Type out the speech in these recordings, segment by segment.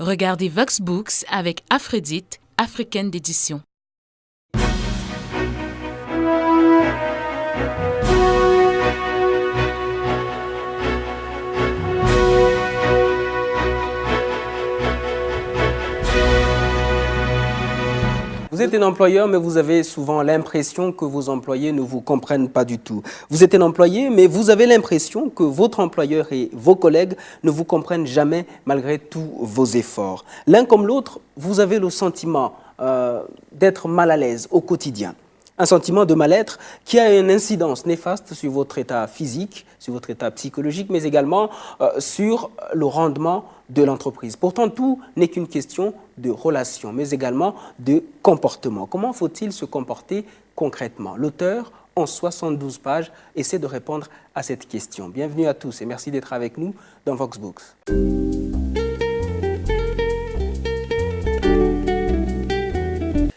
Regardez Vox Books avec Aphrodite, africaine d'édition. Vous êtes un employeur, mais vous avez souvent l'impression que vos employés ne vous comprennent pas du tout. Vous êtes un employé, mais vous avez l'impression que votre employeur et vos collègues ne vous comprennent jamais malgré tous vos efforts. L'un comme l'autre, vous avez le sentiment d'être mal à l'aise au quotidien. Un sentiment de mal-être qui a une incidence néfaste sur votre état physique, sur votre état psychologique, mais également sur le rendement de l'entreprise. Pourtant, tout n'est qu'une question de relation, mais également de comportement. Comment faut-il se comporter concrètement? L'auteur, en 72 pages, essaie de répondre à cette question. Bienvenue à tous et merci d'être avec nous dans Vox Books.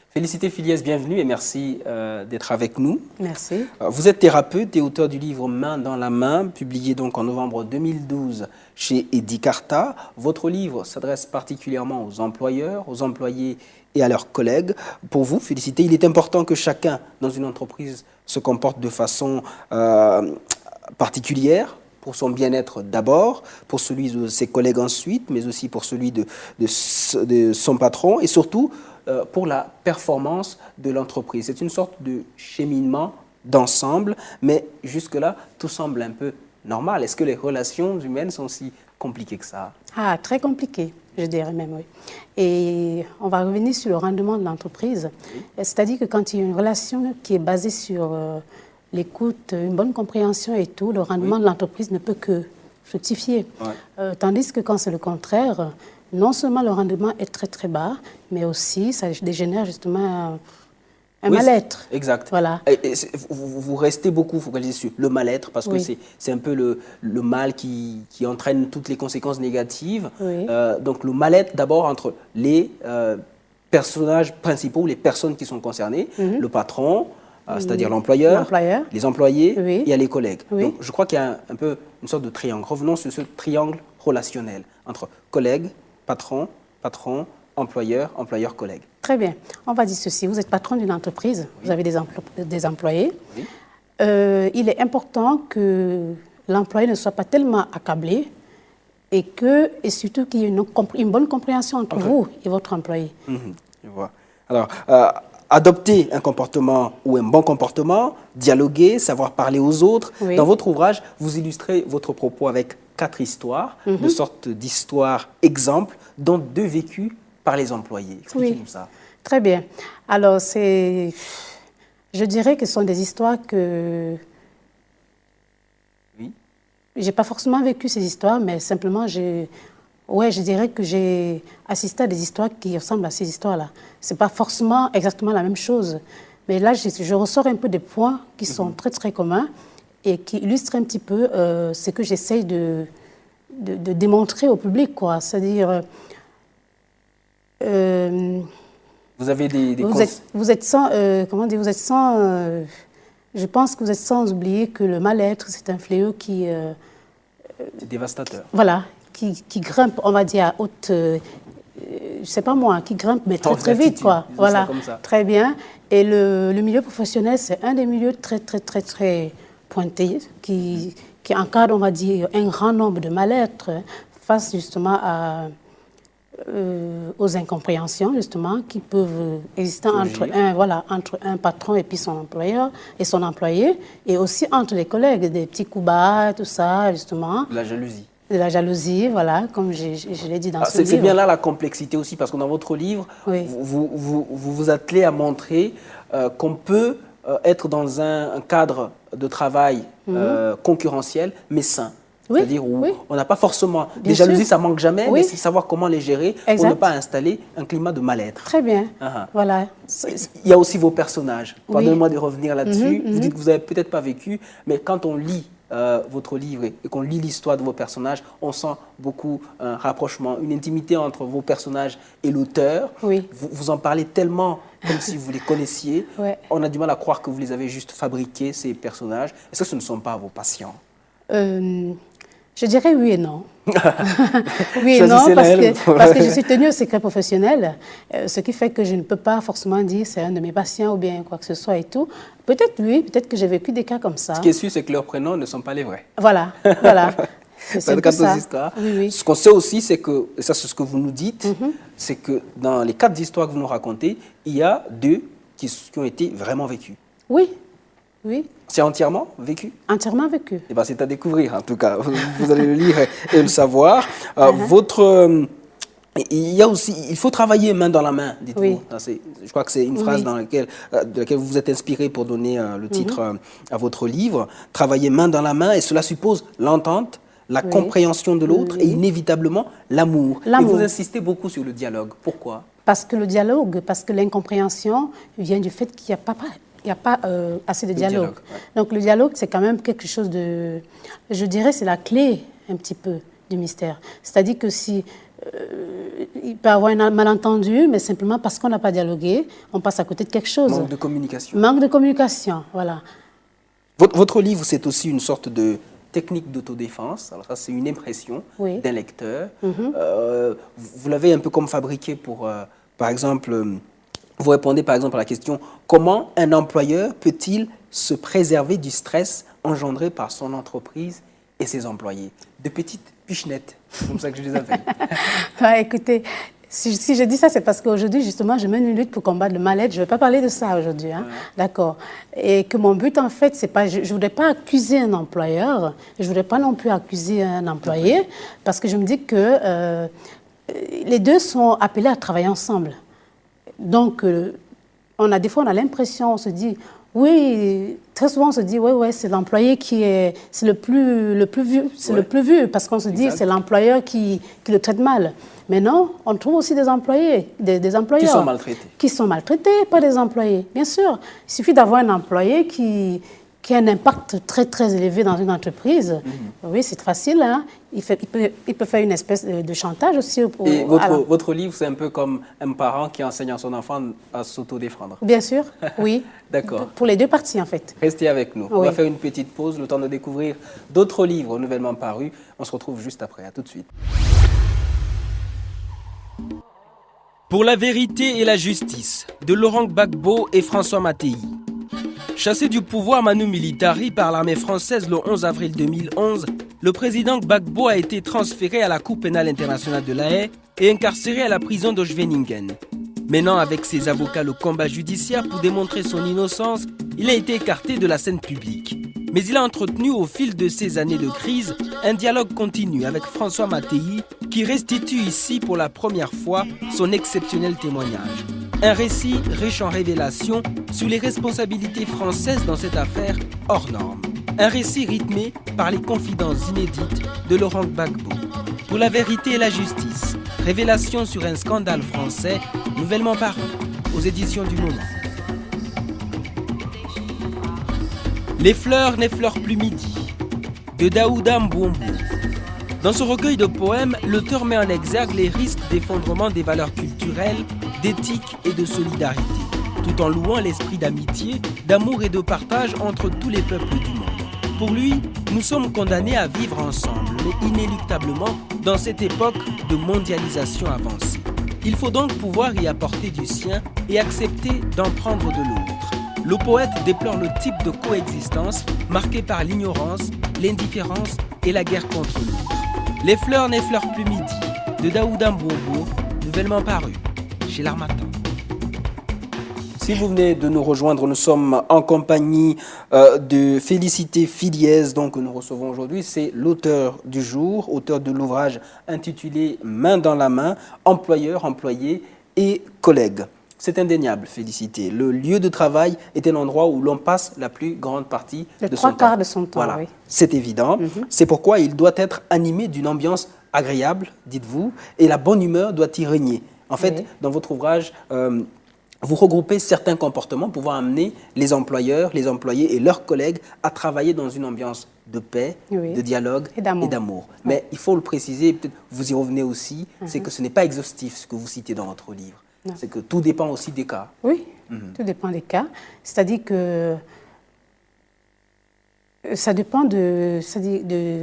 Félicité Filiès, bienvenue et merci d'être avec nous. Merci. Vous êtes thérapeute et auteur du livre Main dans la main, publié donc en novembre 2012 chez Edicarta. Votre livre s'adresse particulièrement aux employeurs, aux employés et à leurs collègues. Pour vous, Félicité, il est important que chacun dans une entreprise se comporte de façon particulière, pour son bien-être d'abord, pour celui de ses collègues ensuite, mais aussi pour celui de son patron et surtout pour la performance de l'entreprise. C'est une sorte de cheminement d'ensemble, mais jusque-là, tout semble un peu normal. Est-ce que les relations humaines sont si compliquées que ça? Ah, très compliqué, je dirais même, oui. Et on va revenir sur le rendement de l'entreprise. Oui. C'est-à-dire que quand il y a une relation qui est basée sur l'écoute, une bonne compréhension et tout, le rendement de l'entreprise ne peut que fructifier. Ouais. Tandis que quand c'est le contraire, non seulement le rendement est très très bas, mais aussi ça dégénère justement un mal-être. Exact. Voilà. Et vous restez beaucoup focalisé sur le mal-être parce que c'est un peu le mal qui entraîne toutes les conséquences négatives. Oui. Donc le mal-être d'abord entre les personnages principaux, les personnes qui sont concernées, le patron, c'est-à-dire l'employeur, les employés et les collègues. Oui. Donc, je crois qu'il y a un peu une sorte de triangle. Revenons sur ce triangle relationnel entre collègues, patron, employeur, collègue. Très bien. On va dire ceci. Vous êtes patron d'une entreprise, vous avez des employés. Oui. Il est important que l'employé ne soit pas tellement accablé et surtout qu'il y ait une bonne compréhension entre vous et votre employé. Je vois. Alors, adopter un comportement ou un bon comportement, dialoguer, savoir parler aux autres. Oui. Dans votre ouvrage, vous illustrez votre propos avec 4 histoires, de sortes d'histoires exemples, dont 2 vécues par les employés. Expliquez-nous ça. Très bien. Alors, je dirais que ce sont des histoires que... Oui. Je n'ai pas forcément vécu ces histoires, mais simplement, je dirais que j'ai assisté à des histoires qui ressemblent à ces histoires-là. Ce n'est pas forcément exactement la même chose. Mais là, je ressors un peu des points qui sont très, très communs et qui illustrent un petit peu ce que j'essaye de démontrer au public, quoi. C'est-à-dire... vous avez vous êtes sans... comment dire? Vous êtes sans... je pense que vous êtes sans oublier que le mal-être, c'est un fléau qui... c'est dévastateur. Voilà. Qui grimpe, on va dire, à haute... je ne sais pas moi, qui grimpe, mais très, très vite, quoi. Voilà, très bien. Et le milieu professionnel, c'est un des milieux très, très, très, très pointés qui encadre, on va dire, un grand nombre de mal-être face, justement, aux incompréhensions, justement, qui peuvent exister entre un patron et puis son employeur et son employé, et aussi entre les collègues, des petits coups bas, tout ça, justement. La jalousie. De la jalousie, voilà, comme je l'ai dit dans ce livre. C'est bien là la complexité aussi, parce que dans votre livre, vous attelez à montrer qu'on peut être dans un cadre de travail concurrentiel, mais sain. Oui, c'est-à-dire où on n'a pas forcément... Des jalousies, ça manque jamais, mais c'est savoir comment les gérer pour ne pas installer un climat de mal-être. Très bien, voilà. Il y a aussi vos personnages. Pardonnez-moi de revenir là-dessus. Vous dites que vous n'avez peut-être pas vécu, mais quand on lit votre livre et qu'on lit l'histoire de vos personnages, on sent beaucoup un rapprochement, une intimité entre vos personnages et l'auteur. Oui. Vous en parlez tellement comme si vous les connaissiez. On a du mal à croire que vous les avez juste fabriqués, ces personnages. Est-ce que ce ne sont pas vos patients? Je dirais oui et non. Oui et non, parce que je suis tenue au secret professionnel, ce qui fait que je ne peux pas forcément dire c'est un de mes patients ou bien quoi que ce soit et tout. Peut-être oui, peut-être que j'ai vécu des cas comme ça. Ce qui est sûr, c'est que leurs prénoms ne sont pas les vrais. Voilà, voilà. C'est Quant ça. aux histoires. Oui, oui. Ce qu'on sait aussi, c'est que, et ça c'est ce que vous nous dites, c'est que dans les 4 histoires que vous nous racontez, il y a 2 qui ont été vraiment vécues. Oui, oui. C'est entièrement vécu? Entièrement vécu. Eh ben, c'est à découvrir, en tout cas. Vous allez le lire et le savoir. Il y a aussi, il faut travailler main dans la main, dites-vous. Oui. Je crois que c'est une phrase de laquelle vous vous êtes inspiré pour donner le titre à votre livre. Travailler main dans la main, et cela suppose l'entente, la compréhension de l'autre et inévitablement l'amour. Et vous insistez beaucoup sur le dialogue. Pourquoi? Parce que le dialogue, parce que l'incompréhension vient du fait qu'il n'y a pas assez de dialogue. Donc le dialogue, c'est quand même quelque chose de... Je dirais c'est la clé un petit peu du mystère. C'est-à-dire que si... il peut y avoir un malentendu, mais simplement parce qu'on n'a pas dialogué, on passe à côté de quelque chose. Manque de communication. Manque de communication, voilà. Votre livre, c'est aussi une sorte de technique d'autodéfense. Alors ça, c'est une impression d'un lecteur. Vous l'avez un peu comme fabriqué pour, par exemple, vous répondez par exemple à la question « Comment un employeur peut-il se préserver du stress engendré par son entreprise et ses employés ?» De petites pichenettes, c'est comme ça que je les appelle. Écoutez, si je dis ça, c'est parce qu'aujourd'hui, justement, je mène une lutte pour combattre le mal-être. Je ne vais pas parler de ça aujourd'hui, hein? D'accord. Et que mon but, en fait, c'est pas... Je ne voudrais pas accuser un employeur, je ne voudrais pas non plus accuser un employé, parce que je me dis que les deux sont appelés à travailler ensemble. Donc, des fois, on a l'impression, on se dit... Oui, très souvent on se dit, ouais, c'est l'employé qui est, c'est le plus vieux, c'est le plus vieux, parce qu'on se dit c'est l'employeur qui le traite mal. Mais non, on trouve aussi des employés, des employeurs. Qui sont maltraités. Qui sont maltraités, pas des employés, bien sûr. Il suffit d'avoir un employé qui a un impact très, très élevé dans une entreprise. Oui, c'est facile, hein. Il peut faire une espèce de chantage aussi. Et votre livre, c'est un peu comme un parent qui enseigne à son enfant à s'autodéfendre. Bien sûr, oui. D'accord. Pour les deux parties, en fait. Restez avec nous. On va faire une petite pause, le temps de découvrir d'autres livres nouvellement parus. On se retrouve juste après. À tout de suite. Pour la vérité et la justice, de Laurent Gbagbo et François Mattei. Chassé du pouvoir Manu Militari par l'armée française le 11 avril 2011, le président Gbagbo a été transféré à la Cour pénale internationale de La Haye et incarcéré à la prison de Schwenningen. Menant avec ses avocats le combat judiciaire pour démontrer son innocence, il a été écarté de la scène publique. Mais il a entretenu au fil de ces années de crise un dialogue continu avec François Mattei qui restitue ici pour la première fois son exceptionnel témoignage. Un récit riche en révélations sur les responsabilités françaises dans cette affaire hors norme. Un récit rythmé par les confidences inédites de Laurent Gbagbo. Pour la vérité et la justice, révélation sur un scandale français nouvellement paru aux éditions du Moment. Les fleurs n'effleurent plus midi, de Daouda Mboumbou. Dans ce recueil de poèmes, l'auteur met en exergue les risques d'effondrement des valeurs culturelles, d'éthique et de solidarité, tout en louant l'esprit d'amitié, d'amour et de partage entre tous les peuples du monde. Pour lui, nous sommes condamnés à vivre ensemble, mais inéluctablement dans cette époque de mondialisation avancée. Il faut donc pouvoir y apporter du sien et accepter d'en prendre de l'autre. Le poète déplore le type de coexistence marqué par l'ignorance, l'indifférence et la guerre contre l'autre. Les fleurs n'effleurent plus midi, de Daouda Mboumbou, nouvellement paru chez l'Harmattan. Si vous venez de nous rejoindre, nous sommes en compagnie de Félicité Filiez, donc que nous recevons aujourd'hui. C'est l'auteur du jour, auteur de l'ouvrage intitulé « Main dans la main, employeur, employé et collègues ». C'est indéniable, Félicité. Le lieu de travail est un endroit où l'on passe la plus grande partie de son temps. 3/4 de son temps, voilà. Oui. C'est évident. C'est pourquoi il doit être animé d'une ambiance agréable, dites-vous, et la bonne humeur doit y régner. En fait, dans votre ouvrage, vous regroupez certains comportements pour pouvoir amener les employeurs, les employés et leurs collègues à travailler dans une ambiance de paix, de dialogue et d'amour. Mais il faut le préciser, peut-être vous y revenez aussi, c'est que ce n'est pas exhaustif ce que vous citez dans votre livre. C'est que tout dépend aussi des cas. Oui, tout dépend des cas. C'est-à-dire que Ça dépend de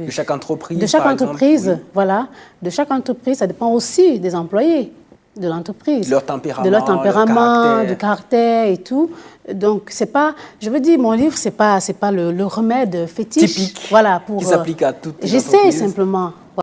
chaque entreprise. De chaque par entreprise, exemple, oui. voilà. De chaque entreprise, ça dépend aussi des employés de l'entreprise. Leur tempérament, leur tempérament, leur du caractère et tout. Donc, c'est pas... Je veux dire, mon livre, c'est pas le remède fétiche. Typique. Voilà, pour... Qui s'applique à toutes les J'essaie entreprises. simplement.